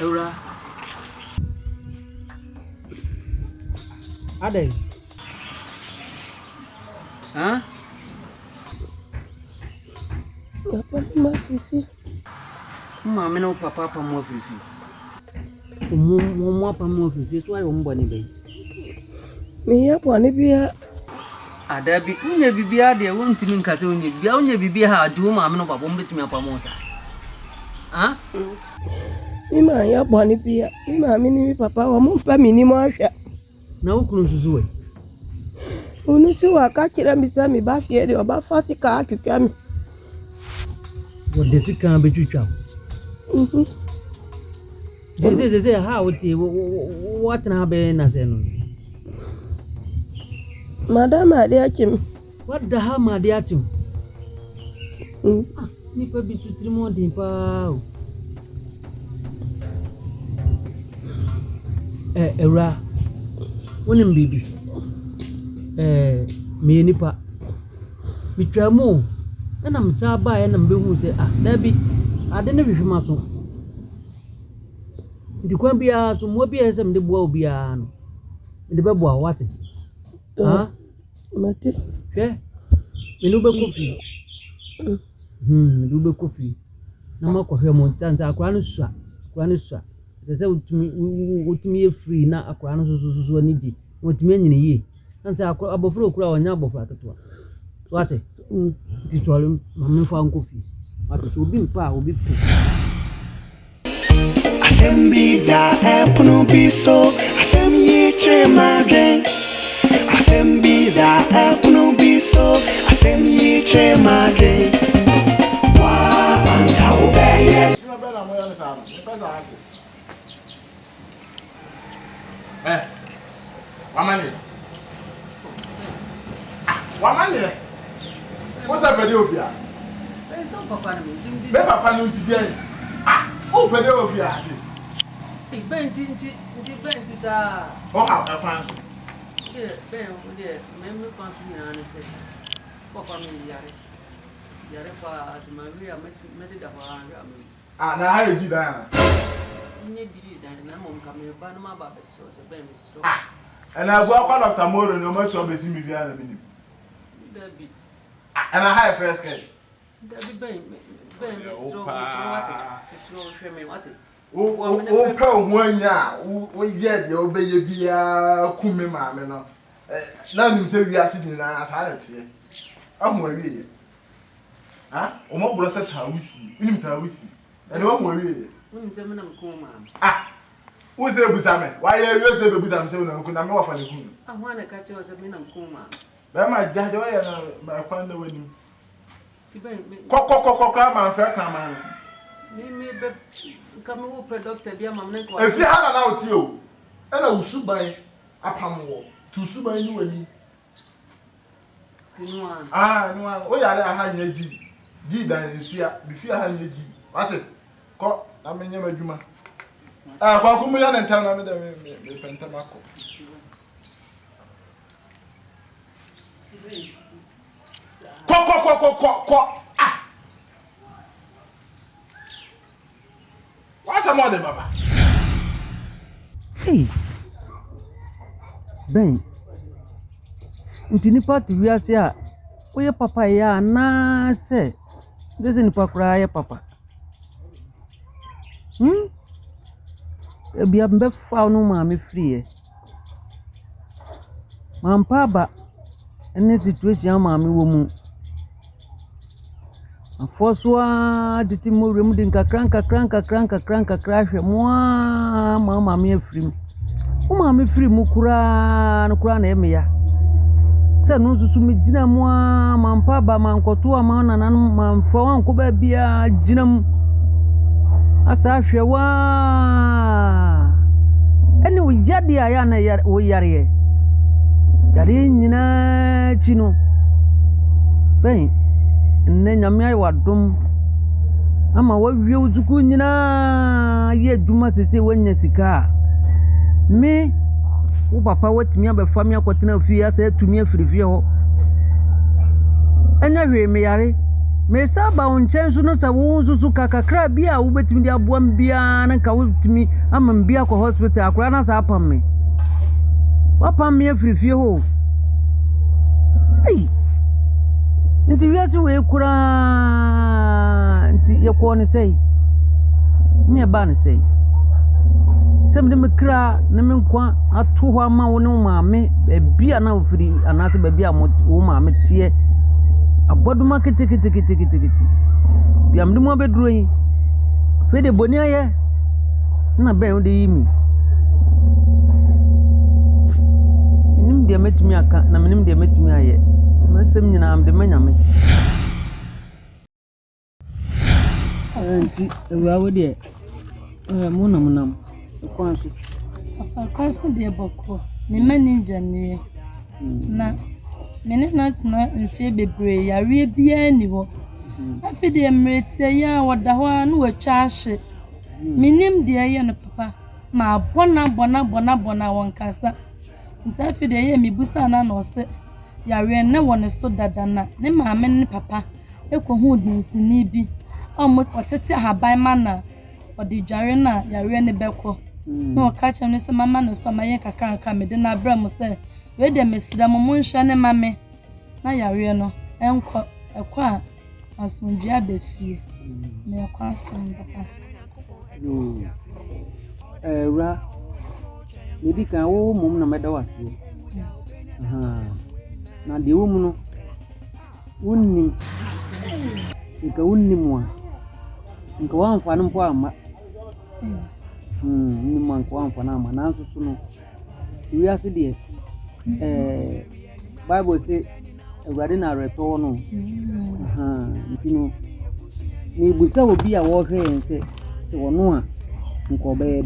Ura. Ada. Hah? Papa ma fifi. Mama no papa mo fifi. Mo pa mo fifi so ayo mboni be. Me ya boni bia. Ada bi unya bibia de wontimi nkase unya bibia unya bibia ha adu mama no papa mo betimi apa mo sa. Ah? Mi ma ya boni bia. Mi ma mi ni mi papa wa mo pa mi ni mo ahwa. Na ukunu susu we. Unu si wa ka kira mi sa mi ba fie de oba fa sika atwetwa mi. Wo de sika be twetwa. Zeze ha oti what na be na se no. Madam ade achim. What the hell ma de achim? Ni pa bi sutri mo din pa. Era wonim bibi me nipa mitwamu na msa ba ya na mbehu se da bi ade ne hwehwema so ndi kwa bia so mo bia se mde boa obia no mde beboa wate mate hwe me no be kofi me do be kofi na makohwe mo ntanza akura no sua sese utimi ye free na akura no so ani di utimi anyine ye nansa akura abofro okura onya abofra ketewa wate ti twale mamme fa nkofi wate so obi mpa obi pi asembi da epuno biso asemyi tremadre asembi da epuno biso asemyi tremadre wa anga obeye Wamani. What's up with you here? it's all papa no Be papa no ti dey. O pede o fi ati. Benti sa. O ha e fan. Ben me pansu ni ana se. Papa mi yare pa asimaria me de da wa am. Na ha eji dan. Nye diri dan na mom ka me ba no ma ba beso se ben mi stro. And I go call Dr. Moro no matter what be see me via na minim. Dabi. And I have first guy. Dabi ben stro what? Stro hwe me what? O pa ho anya o ye de o be ye bia kume ma me no. Na nim se wi ase ni na asa na tie. Ahu awie ye. O mo bro se tawisi. Nim tawisi. And o mo awie ye. Unim se me na mko ma. Who say Busame? Why you say Busame? Say no, kuna me wa fa ne kunu. Ahwa na ka che o se me na mko ma. Ba ma jade o ye na ba kwan na wani. Ti ben Ko kra ma fa kan ma. Me be ka me wo pe doctor bia mam na ko. Efi ha na oti o. E na usuban apam wo. Tu usuban ni wani. Ti no an. No an. O yare aha nya ji. Ji dan nsia. Bi fi aha nya ji. Wate. Ko na me nya madwuma. Kwa kumu ya nenta na me de me penta mako. Ko. What's more than baba? Hey. Ben. Ntini party wi ase a oye papa ya na se. Zese ni pakura ya papa. Ebia mbe fa no ma me free e. Mampa ba ene situation ma me wo mu. Afoswa diti mo remu din kakranka hwe mo ma me afrim. O ma me free mu kura na eme ya. Se no susu me gina mo mampa ba mankoto ama nanan mamfa wan ko ba bia gina mu. asa hwe wa ene wo yade aya na wo yare yare nyina chi no ben nne nyame ayi wadom ama wawie uzuku nyina ye duma sese wanya sika me wo papa watimi abefa me akotena fie asa atumi afirifie ho enya hwe me yare me saba onchen so no sa wo susu kakakra bia wo betimi di aboam bia na ka wo timi ama bia ko hospital akura na sa apam me wapam me afirifie ho ei nti wiase we kura nti yakwo ne sei ne ba ne sei sem de mekra ne menkwa ato ho ama wo ne maame bia na ofiri anase bia wo maame tie aboduma kete biam de mo beduro yi fe de boni aye na ben wo de yimi nim de metumi aka na menim de metumi aye masem nyina am de manyame anti ewawo de munam kwanso kwanso de boko ne manager ne na mene na tena mfie bebre yare bia ni ho afi de mretie ya wada ho anu watwa ahye minim de ye no papa ma bona wonkasa nta afi de ye mibusa na no se yare ne wone so dada na ne maame ne papa ekohu dinsini bi omo otete haban mana odi dware na yare ne beko no ka chem ne se mama no so maye kakranka me de na bra mo se we de mesira mo nhwa ne mame na yare no enko ekwa asundua be fie me ekwa asun papa yo ra ne di kan wo mom na meda wase na de wo mu no wonnim tika wonnim wa nka wa amfa no po ama ni man ko amfa na ama na nsusu no wi ase de Bible say Awurade na reto no ntino ni busa obi a wo hwe ense se wono a nko be ye